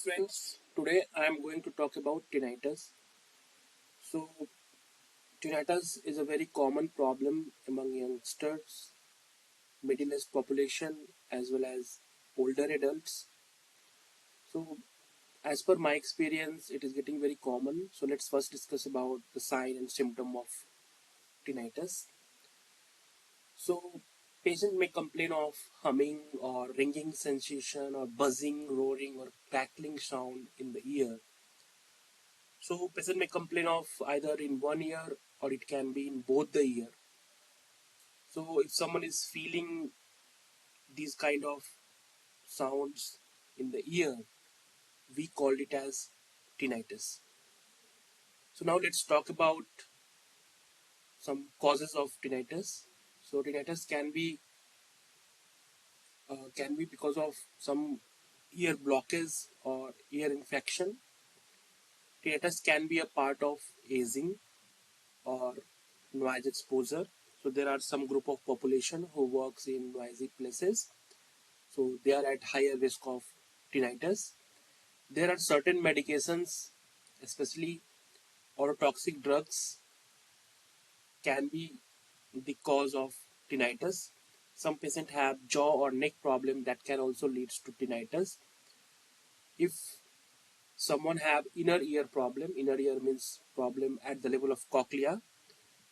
friends, today I am going to talk about tinnitus. So, tinnitus is a very common problem among youngsters, middle-aged population, as well as older adults. So, as per my experience, it is getting very common. So, let's first discuss about the sign and symptom of tinnitus. So, patient may complain of humming or ringing sensation or buzzing, roaring, or crackling sound in the ear. So patient may complain of either in one ear or it can be in both the ear. So if someone is feeling these kind of sounds in the ear, we call it as tinnitus. So now let's talk about some causes of tinnitus. So tinnitus can be because of some ear blockage or ear infection. Tinnitus can be a part of aging or noise exposure. So there are some group of population who works in noisy places. So they are at higher risk of tinnitus. There are certain medications, especially ototoxic drugs, can be the cause of tinnitus. Some patients have jaw or neck problem that can also lead to tinnitus. If someone have inner ear problem, inner ear means problem at the level of cochlea,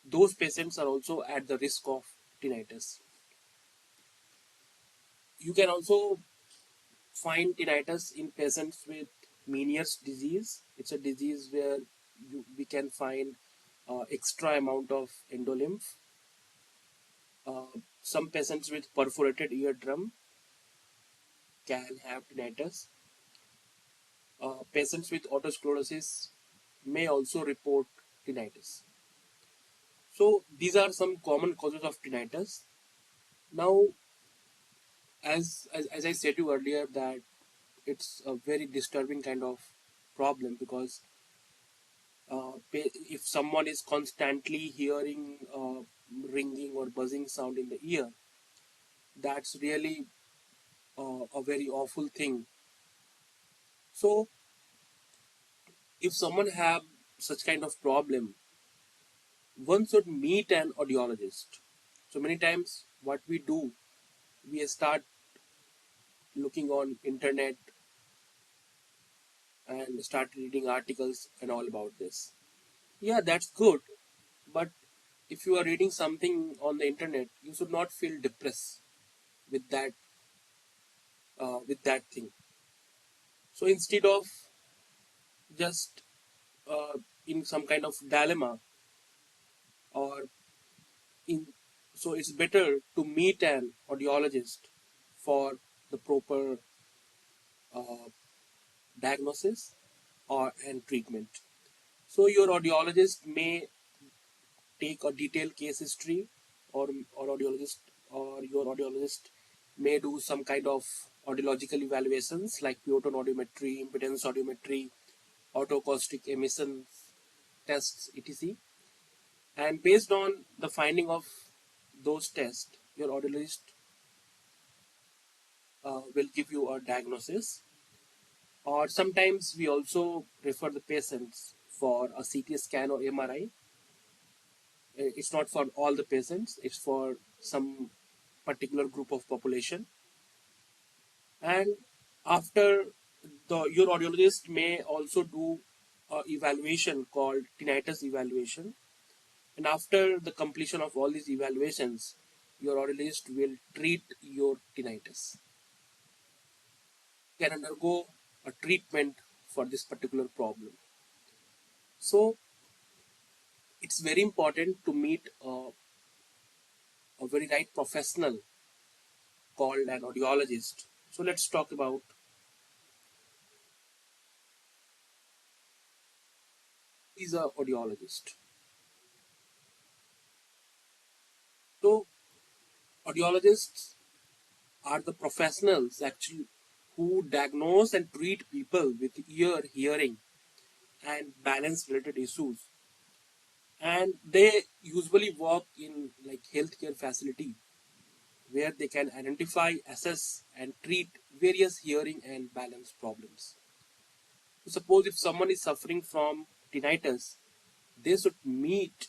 those patients are also at the risk of tinnitus. You can also find tinnitus in patients with Meniere's disease. It's a disease where we can find extra amount of endolymph. Some patients with perforated eardrum can have tinnitus. Patients with otosclerosis may also report tinnitus. So these are some common causes of tinnitus. Now, as I said to you earlier, that it's a very disturbing kind of problem because if someone is constantly hearing ringing or buzzing sound in the ear, that's really a very awful thing. So if someone have such kind of problem, one should meet an audiologist. So many times what we do, we start looking on internet and start reading articles and all about this. Yeah, that's good, but if you are reading something on the internet, you should not feel depressed with that thing. So instead of just uh, in some kind of dilemma, or in so it's better to meet an audiologist for the proper uh, diagnosis or and treatment. So your audiologist may take a detailed case history, or audiologist or your audiologist may do some kind of audiological evaluations like pure tone audiometry, impedance audiometry, autoacoustic emission tests, etc. And based on the finding of those tests, your audiologist will give you a diagnosis. Or sometimes we also refer the patients for a CT scan or MRI. It's not for all the patients, it's for some particular group of population. And after your audiologist may also do a evaluation called tinnitus evaluation. And after the completion of all these evaluations, your audiologist will treat your tinnitus. You can undergo a treatment for this particular problem. So it's very important to meet a very right professional called an audiologist. So let's talk about who is a audiologist. So audiologists are the professionals actually who diagnose and treat people with ear, hearing, and balance related issues. And they usually work in like healthcare facility where they can identify, assess, and treat various hearing and balance problems. Suppose if someone is suffering from tinnitus, they should meet